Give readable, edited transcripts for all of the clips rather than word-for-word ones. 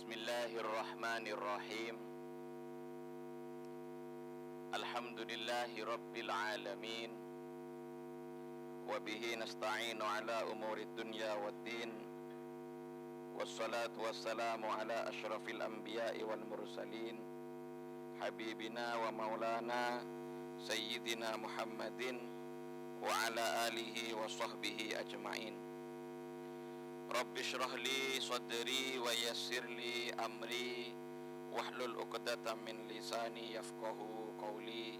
Bismillahirrahmanirrahim. Alhamdulillahi rabbil alamin. Wabihi nasta'inu ala umuri dunya waddin. Wassalatu wassalamu ala ashrafil anbiya'i wal mursalin, habibina wa maulana sayyidina Muhammadin wa ala alihi wa sahbihi ajma'in. Rabbi shrah li sadri wa yassir li amri wahlul 'uqdatam min lisani yafqahu qawli,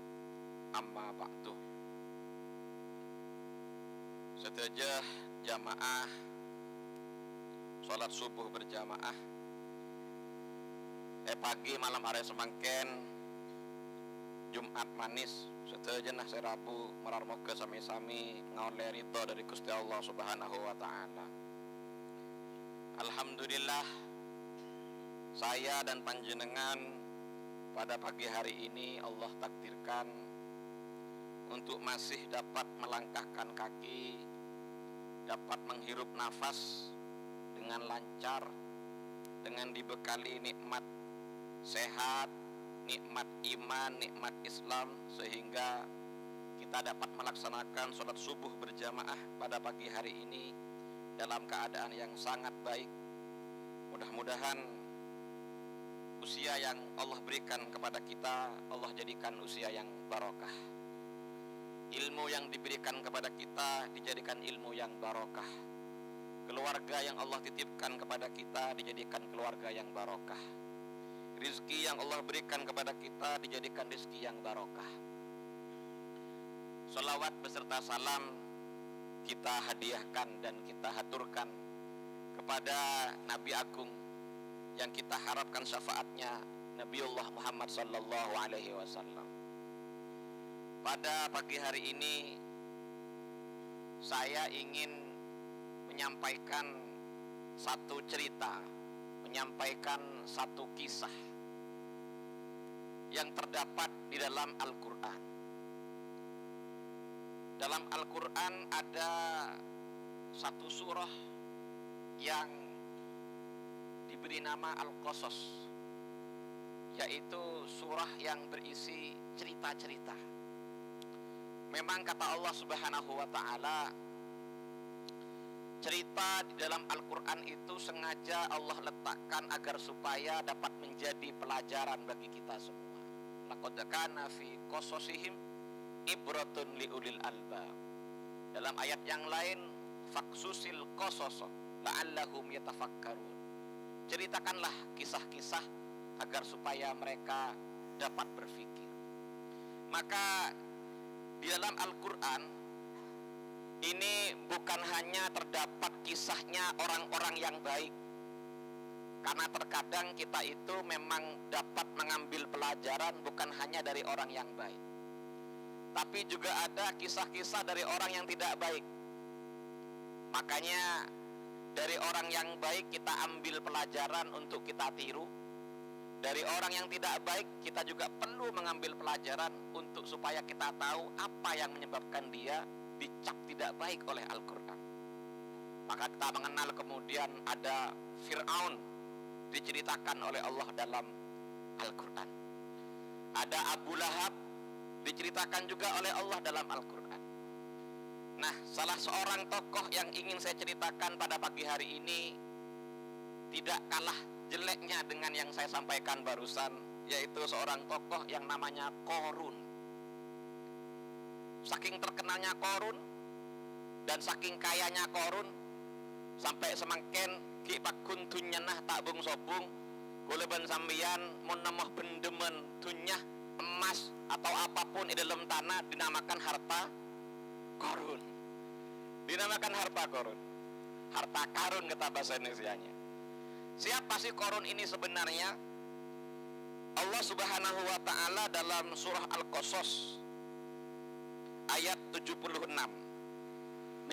amma ba'du. Sedaya jamaah salat subuh berjamaah pagi malam hari semangken Jumat manis sedaya nah Rabu mararmoga sami-sami ngaoleh ridho dari Gusti Allah Subhanahu wa taala. Alhamdulillah, saya dan panjenengan pada pagi hari ini Allah takdirkan untuk masih dapat melangkahkan kaki, dapat menghirup nafas dengan lancar, dengan dibekali nikmat sehat, nikmat iman, nikmat Islam, sehingga kita dapat melaksanakan sholat subuh berjamaah pada pagi hari ini dalam keadaan yang sangat baik. Mudah-mudahan usia yang Allah berikan kepada kita, Allah jadikan usia yang barokah. Ilmu yang diberikan kepada kita dijadikan ilmu yang barokah. Keluarga yang Allah titipkan kepada kita dijadikan keluarga yang barokah. Rizki yang Allah berikan kepada kita dijadikan rizki yang barokah. Salawat beserta salam kita hadiahkan dan kita haturkan kepada Nabi Agung yang kita harapkan syafaatnya, Nabiullah Muhammad sallallahu alaihi wasallam. Pada pagi hari ini saya ingin menyampaikan satu cerita, menyampaikan satu kisah yang terdapat di dalam Al-Quran. Dalam Al-Quran ada satu surah yang diberi nama Al-Qasas, yaitu surah yang berisi cerita-cerita. Memang kata Allah Subhanahu wa ta'ala, cerita di dalam Al-Quran itu sengaja Allah letakkan agar supaya dapat menjadi pelajaran bagi kita semua. Laqad kana fi qasasihim ibratun liulil albab. Dalam ayat yang lain, faqsusil qasas la'allahum yatafakkarun. Ceritakanlah kisah-kisah agar supaya mereka dapat berpikir. Maka di dalam Al-Quran ini bukan hanya terdapat kisahnya orang-orang yang baik, karena terkadang kita itu memang dapat mengambil pelajaran bukan hanya dari orang yang baik, tapi juga ada kisah-kisah dari orang yang tidak baik. Makanya dari orang yang baik kita ambil pelajaran untuk kita tiru. Dari orang yang tidak baik kita juga perlu mengambil pelajaran untuk supaya kita tahu apa yang menyebabkan dia dicap tidak baik oleh Al-Quran. Maka kita mengenal kemudian ada Fir'aun diceritakan oleh Allah dalam Al-Quran. Ada Abu Lahab diceritakan juga oleh Allah dalam Al-Quran. Nah, salah seorang tokoh yang ingin saya ceritakan pada pagi hari ini tidak kalah jeleknya dengan yang saya sampaikan barusan, yaitu seorang tokoh yang namanya Qarun. Saking terkenalnya Qarun dan saking kayanya Qarun, sampai semangken ki pakun dunyanah tak bung sobung boleh ben sambian mun nemoh bendemen dunyah emas atau apapun di dalam tanah dinamakan harta Qarun. Dinamakan harta Qarun. Harta karun kata bahasa Indonesianya. Siapa sih Qarun ini sebenarnya? Allah Subhanahu wa ta'ala dalam surah Al-Qasas ayat 76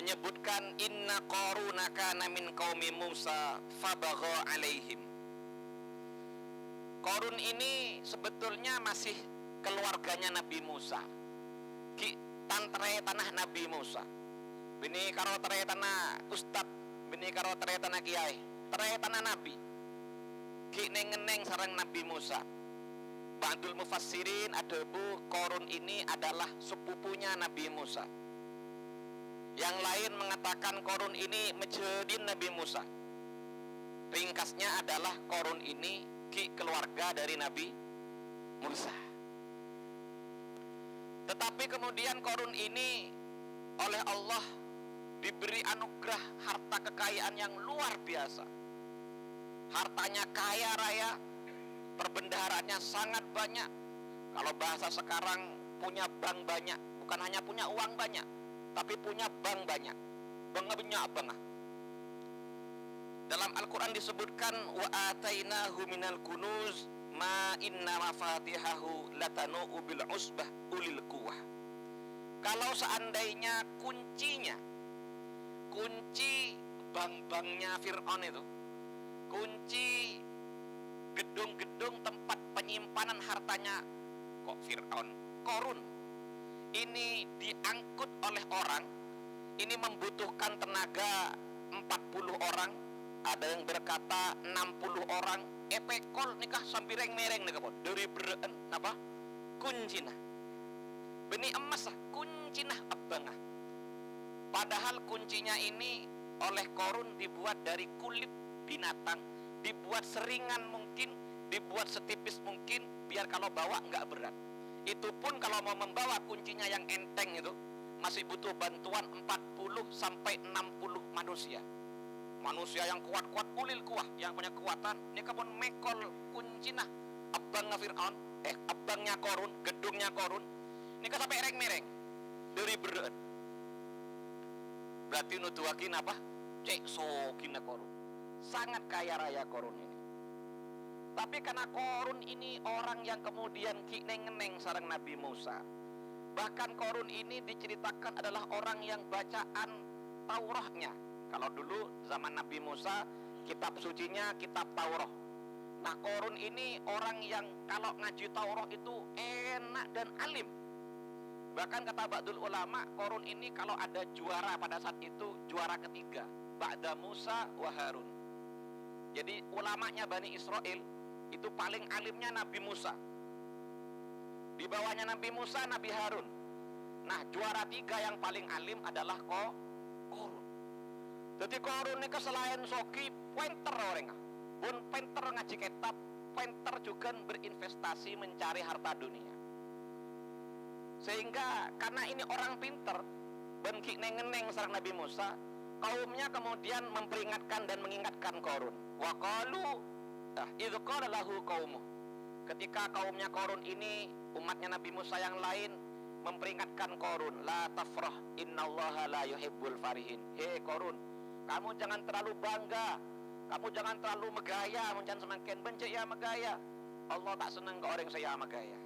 menyebutkan inna Qaruna kana min qaumi Musa fabagha alaihim. Qarun ini sebetulnya masih keluarganya Nabi Musa. Ki tantre tanah Nabi Musa. Bini karo tere tanah ustad, bini karo tere tanah kiai, tere tanah Nabi. ki neng sareng Nabi Musa. Ba'dul mufassirin adebu Qarun ini adalah sepupunya Nabi Musa. Yang lain mengatakan Qarun ini mejedin Nabi Musa. Ringkasnya adalah Qarun ini ki keluarga dari Nabi Musa. Tetapi kemudian Qarun ini oleh Allah diberi anugerah harta kekayaan yang luar biasa. Hartanya kaya raya, perbendaharaannya sangat banyak. Kalau bahasa sekarang punya bank banyak, bukan hanya punya uang banyak, tapi punya bank banyak. Banyak banget. Dalam Al-Quran disebutkan wa atainahu minal kunuz ma inna mafatihahu latanu bil usbah ulil quwwah. Kalau seandainya kunci bank-banknya Fir'aun itu, kunci gedung-gedung tempat penyimpanan hartanya kok Fir'aun, Qarun ini diangkut oleh orang, ini membutuhkan tenaga 40 orang, ada yang berkata 60 orang, epekol nikah sampireng mereng nikah pun dari beren apa kuncina benih emas lah kuncina abangah. Padahal kuncinya ini oleh Qarun dibuat dari kulit binatang, dibuat seringan mungkin, dibuat setipis mungkin, biar kalau bawa nggak berat. Itu pun kalau mau membawa kuncinya yang enteng itu masih butuh bantuan 40 sampai 60 manusia. Manusia yang kuat-kuat, ulil kuah, yang punya kekuatan. Ini kebun mekol kuncina abangnya Fir'aun, abangnya Qarun, gedungnya Qarun. Ini kan sampai mereng dari beren. Berarti nuduhakin apa? Cek sokina Qarun. Sangat kaya raya Qarun ini. Tapi karena Qarun ini orang yang kemudian ki neng sareng Nabi Musa. Bahkan Qarun ini diceritakan adalah orang yang bacaan Tauratnya. Kalau dulu zaman Nabi Musa kitab sucinya kitab Taurat. Nah Qarun ini orang yang kalau ngaji Taurat itu enak dan alim. Bahkan kata ba'dul ulama, Qarun ini kalau ada juara pada saat itu juara ketiga ba'da Musa wa Harun. Jadi ulamanya Bani Israel itu paling alimnya Nabi Musa. Di bawahnya Nabi Musa, Nabi Harun. Nah juara tiga yang paling alim adalah Qarun. Jadi Qarun ini selain soki pointer orang, pun pinter ngaji kitab, pinter juga berinvestasi mencari harta dunia. Sehingga karena ini orang pinter, benki neng sareng Nabi Musa, kaumnya kemudian memperingatkan dan mengingatkan Qarun. Wa qalu idz qala lahu qaumuh. Ketika kaumnya Qarun ini, umatnya Nabi Musa yang lain memperingatkan Qarun, la tafrah innallaha la yuhibbul farihin. Hei Qarun, kamu jangan terlalu bangga, kamu jangan terlalu megaya, jangan semakin benci ya megaya. Allah tak senang ke orang saya megaya.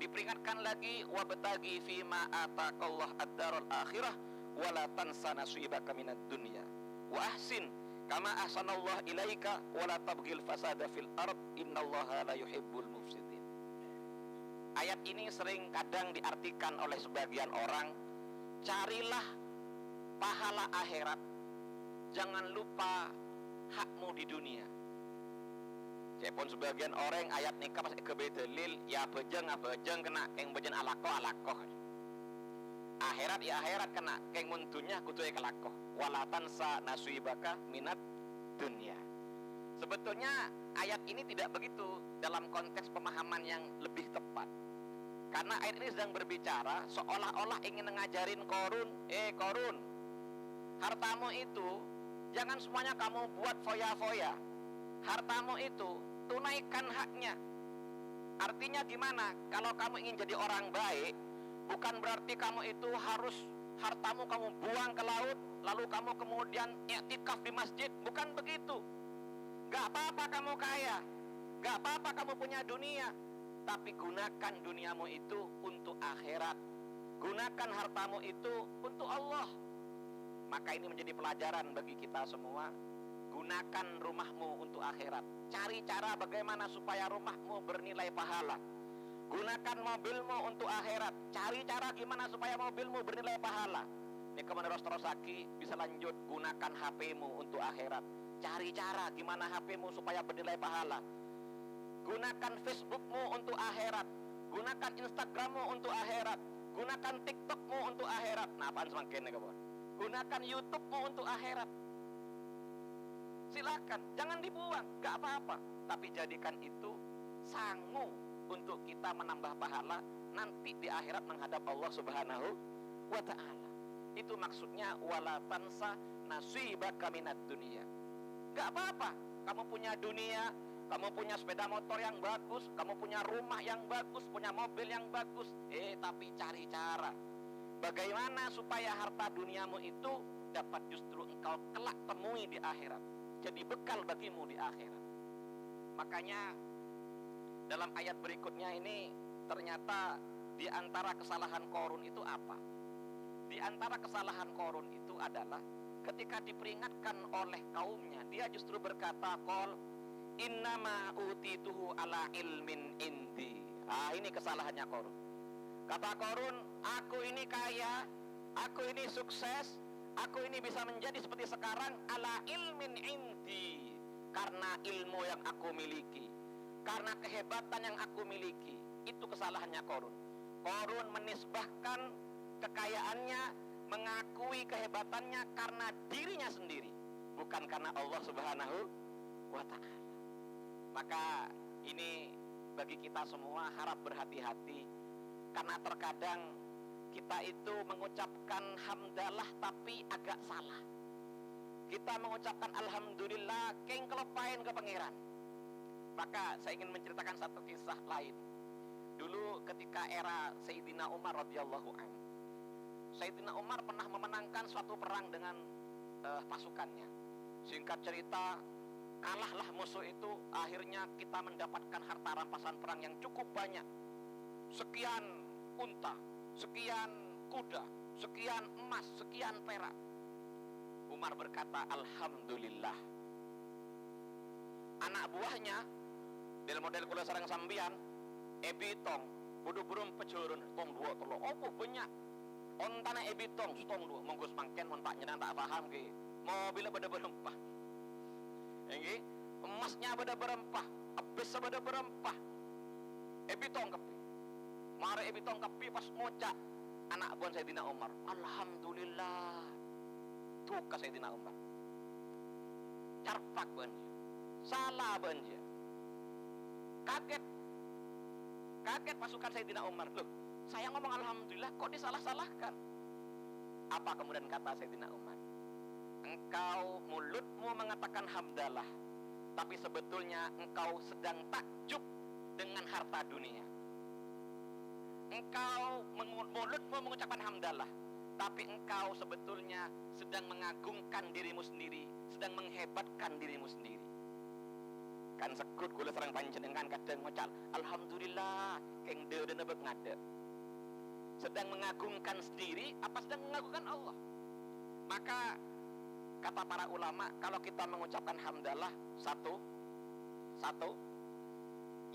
Diperingatkan lagi wabtagi fima ataqallah ad-darul akhirah wala tansa nasibaka minad dunya wa ahsin kama ahsanallahu ilaika wala tabghil fasada fil ard innallaha la yuhibbul mufsidin. Ayat ini sering kadang diartikan oleh sebagian orang, carilah pahala akhirat, jangan lupa hakmu di dunia. Cepon sebagian orang ayat nikah pas kebe dalil ya bejeng kena keng bejeng alakoh. Akhirat ya akhirat kena keng muntunya kudu kelakoh. Walatan sa nasibaka minat dunia. Sebetulnya ayat ini tidak begitu dalam konteks pemahaman yang lebih tepat. Karena ayat ini sedang berbicara seolah-olah ingin mengajarin Qarun, Qarun, hartamu itu jangan semuanya kamu buat foya-foya. Hartamu itu tunaikan haknya. Artinya gimana? Kalau kamu ingin jadi orang baik, bukan berarti kamu itu harus hartamu kamu buang ke laut, lalu kamu kemudian i'tikaf di masjid. Bukan begitu. Gak apa-apa kamu kaya, gak apa-apa kamu punya dunia, tapi gunakan duniamu itu untuk akhirat. Gunakan hartamu itu untuk Allah. Maka ini menjadi pelajaran bagi kita semua. Gunakan rumahmu untuk akhirat. Cari cara bagaimana supaya rumahmu bernilai pahala. Gunakan mobilmu untuk akhirat. Cari cara gimana supaya mobilmu bernilai pahala. Ini kemudian terus lagi bisa lanjut. Gunakan HPmu untuk akhirat. Cari cara gimana HP-mu supaya bernilai pahala. Gunakan Facebookmu untuk akhirat, gunakan Instagrammu untuk akhirat, gunakan TikTokmu untuk akhirat. Nah, apaan semakin nih kawan? Gunakan YouTubemu untuk akhirat. Silakan, jangan dibuang, gak apa-apa. Tapi jadikan itu sangu untuk kita menambah pahala nanti di akhirat menghadap Allah Subhanahu wa ta'ala. Itu maksudnya wala tansa nasibaka minad dunia. Gak apa-apa, kamu punya dunia, kamu punya sepeda motor yang bagus, kamu punya rumah yang bagus, punya mobil yang bagus. Tapi cari cara bagaimana supaya harta duniamu itu dapat justru engkau kelak temui di akhirat, jadi bekal bagimu di akhirat. Makanya dalam ayat berikutnya ini ternyata di antara kesalahan Qarun itu apa? Di antara kesalahan Qarun itu adalah ketika diperingatkan oleh kaumnya, dia justru berkata, qol innama utituhu ala ilmin indi. Ini kesalahannya Qarun. Kata Qarun, aku ini kaya, aku ini sukses, aku ini bisa menjadi seperti sekarang ala ilmin indi, karena ilmu yang aku miliki, karena kehebatan yang aku miliki. Itu kesalahannya Qarun. Qarun menisbahkan kekayaannya, mengakui kehebatannya karena dirinya sendiri, bukan karena Allah Subhanahu wa ta'ala. Maka ini bagi kita semua harap berhati-hati, karena terkadang kita itu mengucapkan hamdalah tapi agak salah. Kita mengucapkan alhamdulillah keng kelepain ke pangeran. Maka saya ingin menceritakan satu kisah lain. Dulu ketika era Sayyidina Umar radhiyallahu anhu, Sayyidina Umar pernah memenangkan suatu perang dengan pasukannya. Singkat cerita, kalahlah musuh itu. Akhirnya kita mendapatkan harta rampasan perang yang cukup banyak. Sekian unta, sekian kuda, sekian emas, sekian perak. Umar berkata, alhamdulillah. Anak buahnya dalam model kula sareng sambian, ebitong, budu-burum pejurun, tong dua tolo, opo banyak. Ontana ebitong, tong dua, monggo semangken montak nyenan tak paham ki. Mobilnya pada berempah. Nggih, emasnya pada berempah, ebes pada berempah. Ebitong kepi. Mare ebitong kepi pas ngocak anak buah Sayyidina Umar. Alhamdulillah. Tuh ka Sayyidina Umar. Carpak banjir. Salah banjir. Kaget pasukan Sayyidina Umar. Loh, saya ngomong alhamdulillah kok disalah-salahkan. Apa kemudian kata Sayyidina Umar? Engkau mulutmu mengatakan hamdalah, tapi sebetulnya engkau sedang takjub dengan harta dunia. Engkau mulutmu mengucapkan hamdalah, tapi engkau sebetulnya sedang mengagungkan dirimu sendiri, sedang menghebatkan dirimu sendiri. Kan sekut kula sareng panjenengan kadang ngocal alhamdulillah keng deuden nebek ngade. Sedang mengagungkan sendiri apa sedang mengagungkan Allah? Maka kata para ulama, kalau kita mengucapkan hamdalah satu,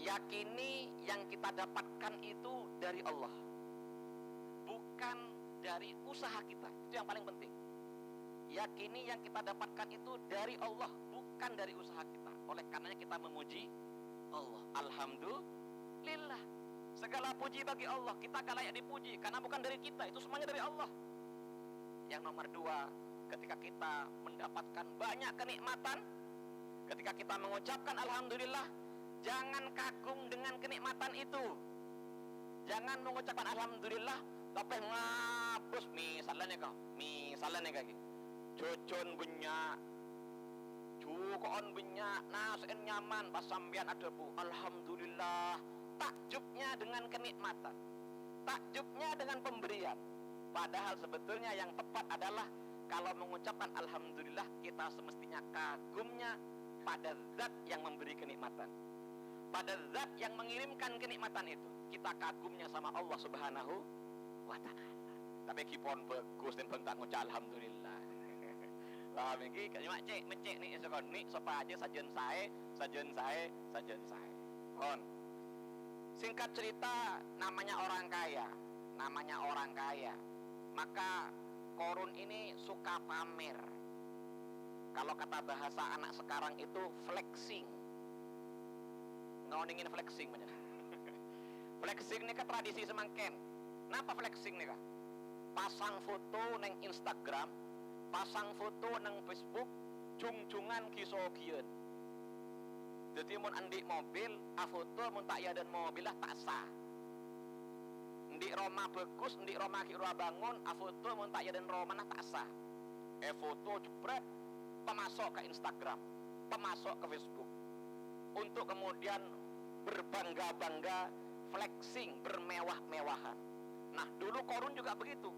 yakini yang kita dapatkan itu dari Allah, bukan dari usaha kita. Itu yang paling penting. Yakini yang kita dapatkan itu dari Allah, bukan dari usaha kita. Oleh karenanya kita memuji Allah. Alhamdulillah, segala puji bagi Allah. Kita gak layak dipuji karena bukan dari kita, itu semuanya dari Allah. Yang nomor dua, ketika kita mendapatkan banyak kenikmatan, ketika kita mengucapkan alhamdulillah, jangan kagum dengan kenikmatan itu. Jangan mengucapkan alhamdulillah tapi ngabus. Misalnya kayak cocon banyak, cukon banyak, nasen nyaman, pas sambian ada bu, alhamdulillah. Takjubnya dengan kenikmatan, takjubnya dengan pemberian. Padahal sebetulnya yang tepat adalah kalau mengucapkan alhamdulillah, kita semestinya kagumnya pada zat yang memberi kenikmatan, pada zat yang mengirimkan kenikmatan itu. Kita kagumnya sama Allah Subhanahu wa ta'ala. Tapi kipon bagus dan bentak ngucap alhamdulillah. Wah, iki cuma mecek nih sekon nih sapa aja sajen saya. Kon. Singkat cerita, namanya orang kaya. Maka Qarun ini suka pamer. Kalau kata bahasa anak sekarang itu flexing. Ngoningin flexing banyak. Flexing nih kan tradisi semangken. Napa flexing nih kan? Pasang foto neng Instagram, pasang foto neng Facebook, jung-jungan kisokieun. Jadi mun andik mobil, foto mun tak ya dan mobil lah tak sah. Ndik Roma bagus, ndik Roma kira bangun, foto mun tak ya dan Roma nah tak sah. Foto jebret, pemasok ke Instagram, pemasok ke Facebook, untuk kemudian berbangga-bangga, flexing, bermewah-mewahan. Nah dulu Korun juga begitu.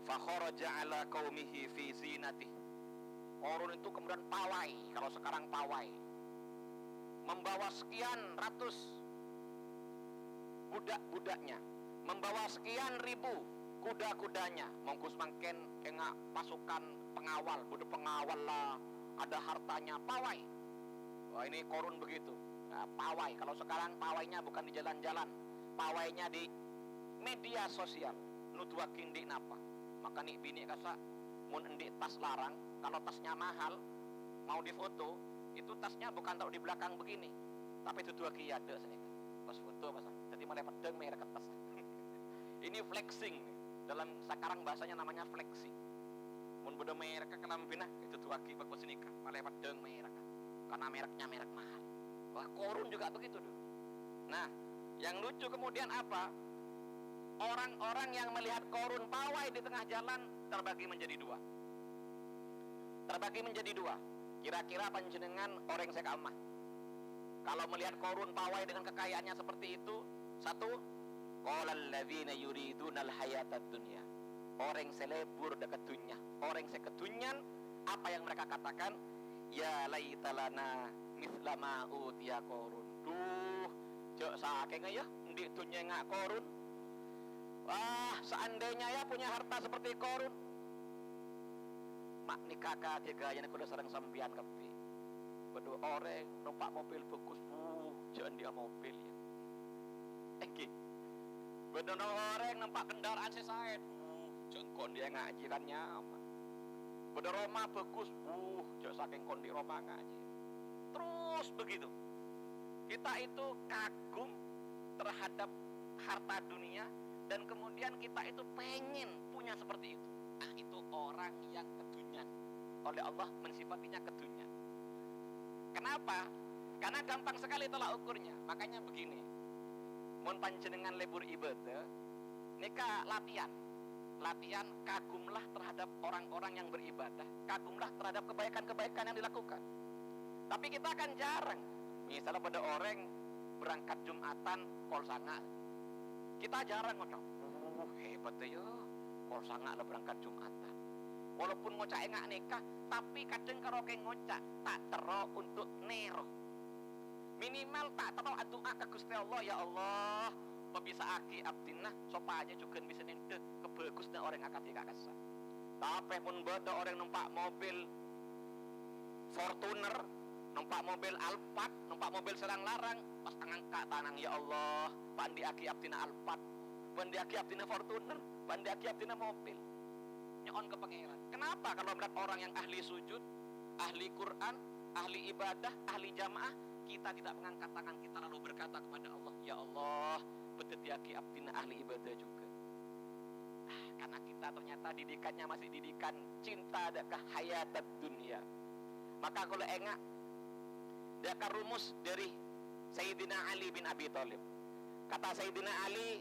Fakharaja ala qaumihi fi zinatih. Korun itu kemudian pawai, kalau sekarang pawai, membawa sekian ratus budak-budaknya, membawa sekian ribu kuda-kudanya, mongkus mangken engak pasukan pengawal, budak pengawal lah, ada hartanya, pawai. Wah ini Korun begitu. Nah, pawai, kalau sekarang pawainya bukan di jalan-jalan, pawainya di media sosial. Nutuakin di napa? Maka nih bini kasa, mun endik tas larang, kalau tasnya mahal, mau difoto, itu tasnya bukan taruh di belakang begini, tapi itu dua kiade sini. Pas foto pasang, jadi malah pedeng merek tas. Ini flexing nih. Dalam sekarang bahasanya namanya flexing. Mun bodo merek kelambi nah itu dua ki bagus nikah, malah pedeng merek. Karena mereknya merek mahal. Wah Korun juga begitu dulu. Nah, yang lucu kemudian apa? Orang-orang yang melihat Korun pawai di tengah jalan terbagi menjadi dua. Terbagi menjadi dua. Kira-kira panjenengan orang sekamah. Kalau melihat Korun pawai dengan kekayaannya seperti itu, satu, qalal ladzina yuridunal hayatad dunya. Orang selebur dekat dunia, orang seketunyan, apa yang mereka katakan? Ya laitalana mislama utiya Korun. Duh, cek saking ya, di dunia ngak Korun. Wah, seandainya ya punya harta seperti Korun. Mak nikaka tiga yang kuda sareng sambian kepi. Bedo orang numpak mobil bagus, jangan dia mobil ya. Bedo orang numpak kendaraan sesaet, jangan dia ngajiran nyaman. Bedo Roma bagus, jangan saking kondi Roma ngaji. Terus begitu. Kita itu kagum terhadap harta dunia dan kemudian kita itu pengen punya seperti itu. Ah itu orang yang kedunyan. Oleh Allah mensifatinya kedunyan. Kenapa? Karena gampang sekali tolak ukurnya. Makanya begini. Mun panjenengan lebur ibadah, nika latihan. Latihan kagumlah terhadap orang-orang yang beribadah, kagumlah terhadap kebaikan-kebaikan yang dilakukan. Tapi kita akan jarang. Misalnya pada orang berangkat Jumatan kol sanga. Kita jarang ngocok. Hebat ya. Kol sanga lah berangkat Jumatan. Walaupun ngocak engak nikah, tapi kadang kalau kayak ngocak tak tero untuk nero. Minimal tak tero doa ke Gusti Allah, ya Allah, pebisa aki abdinah sopa aja juga bisa nente kebagusnya orang akati kakasa. Tapi pun bodo orang numpak mobil Fortuner, numpak mobil Alphard, numpak mobil serang larang, pas ngangkat tanang, ya Allah, pandi aki abdina Alphard, pandi aki abdina Fortuner, pandi aki abdina mobil. Nyon ke pangeran. Kenapa kalau melihat orang yang ahli sujud, ahli Quran, ahli ibadah, ahli jamaah, kita tidak mengangkat tangan kita lalu berkata kepada Allah, ya Allah, betetiaki abdina ahli ibadah juga. Karena kita ternyata didikannya masih didikan cinta dan kehayatan dunia. Maka kalau engak, dia akan rumus dari Sayyidina Ali bin Abi Thalib. Kata Sayyidina Ali,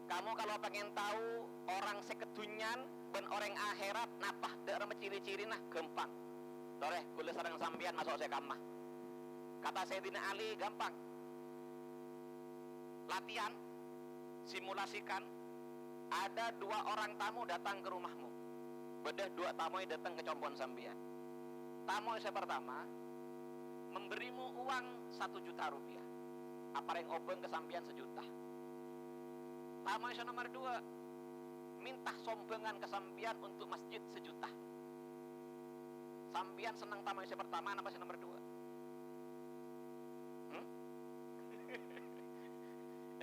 kamu kalau pengen tahu orang sekedunyan dan orang akhirat, napah daerah ciri-ciri nah gampang. Tore, kula sareng sampean masuk sekamah. Kata Sayyidina Ali gampang. Latihan, simulasikan. Ada dua orang tamu datang ke rumahmu. Bedah dua tamu yang datang ke combon sampean. Tamu yang pertama memberimu uang 1 juta rupiah. Apa yang obeng ke sampean 1 juta. Tamu yang nomor 2 minta sombengan ke sampean untuk masjid 1 juta. Sampean senang tamu yang pertama apa yang nomor 2?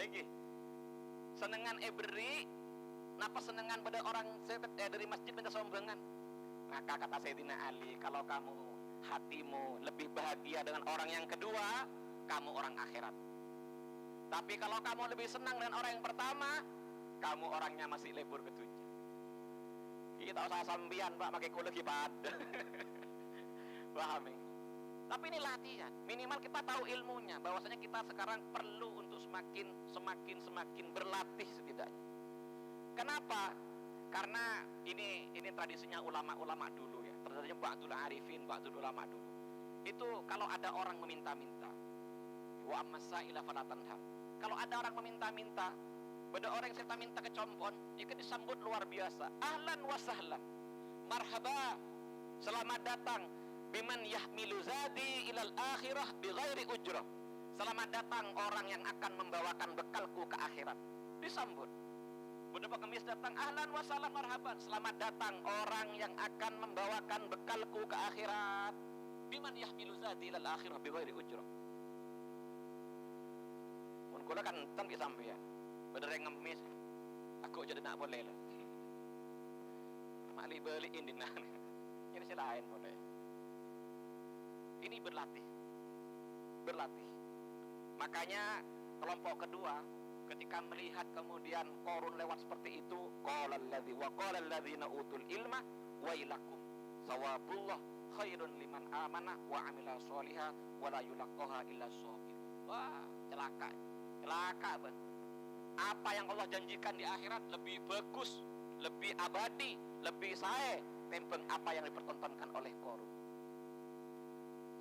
Egi, senengan beri, napa senengan pada orang dari masjid minta sombengan? Maka kata Sayyidina Ali, kalau kamu hatimu lebih bahagia dengan orang yang kedua, kamu orang akhirat. Tapi kalau kamu lebih senang dengan orang yang pertama, kamu orangnya masih lebur ketujuh. Kita usah sambian Pak, pakai kulegi pada. Paham ya? Tapi ini latihan. Minimal kita tahu ilmunya, bahwasanya kita sekarang perlu untuk semakin berlatih setidaknya. Kenapa? Karena ini tradisinya ulama-ulama dulu ya. Tradisinya Ba'dul Arifin, Ba'dul ulama dulu. Itu kalau ada orang meminta-minta, wa ammasaila fala tanhar. Kalau ada orang meminta-minta, pada orang yang saya minta ke compon, itu disambut luar biasa. Ahlan wa sahlan. Marhaba. Selamat datang. Biman yahmilu zadi ilal akhirah bighairi ujrah. Selamat datang orang yang akan membawakan bekalku ke akhirat. Disambut. Beberapa kemis datang, ahlan wa sahlan marhaban. Selamat datang orang yang akan membawakan bekalku ke akhirat. Biman yahmilu zadi ilal akhirah bighairi ujrah. Mun kula kan enten ki sampeyan. Bedere ngemis. Aku jadi nak boleh lah. Mali beliin dinan. Jadi silain boleh. Ini berlatih. Makanya kelompok kedua ketika melihat kemudian Qarun lewat seperti itu, qala alladzina utul ilma wailakum sawabullah khairun liman amana wa amila sholiha wa la yulaqaha illa shakir. Wah, celaka banget. Apa yang Allah janjikan di akhirat lebih bagus, lebih abadi, lebih sae tembeng apa yang dipertontonkan oleh Qarun.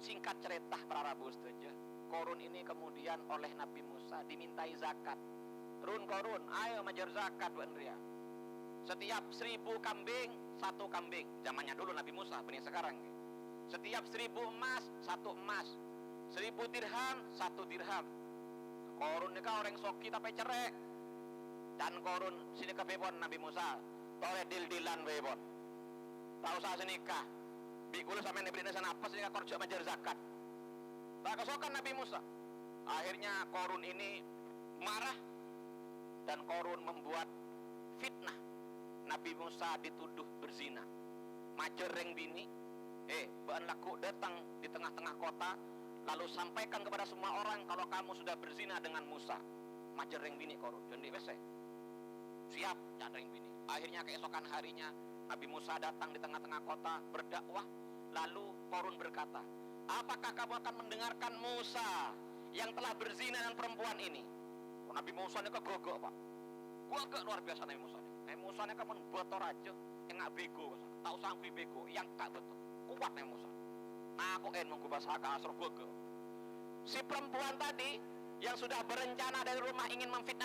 Singkat cerita para rabu saja, Qarun ini kemudian oleh Nabi Musa dimintai zakat. Qarun, ayo majar zakat Bu Andrea. Setiap 1000 kambing, 1 kambing. Zamannya dulu Nabi Musa, benih sekarang. Setiap 1000 emas, 1 emas. 1000 dirham, 1 dirham. Qarun ini kan orang soki tapi cerek. Dan Qarun sini ke bebon Nabi Musa. Tore dil-dilan bebon. Tak usah senikah. Bikulu sampai Nabi Musa apa sih kerja majar zakat. Tak kesokan Nabi Musa. Akhirnya Qarun ini marah dan Qarun membuat fitnah. Nabi Musa dituduh berzina. Majereng bini. Bahan laku datang di tengah-tengah kota, lalu sampaikan kepada semua orang kalau kamu sudah berzina dengan Musa. Majereng bini Qarun. Jadi wes siap majereng bini. Akhirnya keesokan harinya Nabi Musa datang di tengah-tengah kota berdakwah. Lalu Qarun berkata, apakah kamu akan mendengarkan Musa yang telah berzina dengan perempuan ini? Nabi Musa ini kegogok Pak. Gogok luar biasa Nabi Musa ini. Nabi Musa ini kan botor aja, enggak bego, tak usah bego, yang gak betul. Kuat Nabi Musa. Nah aku menggu bahasa kasar gogok. Si perempuan tadi yang sudah berencana dari rumah ingin memfitnah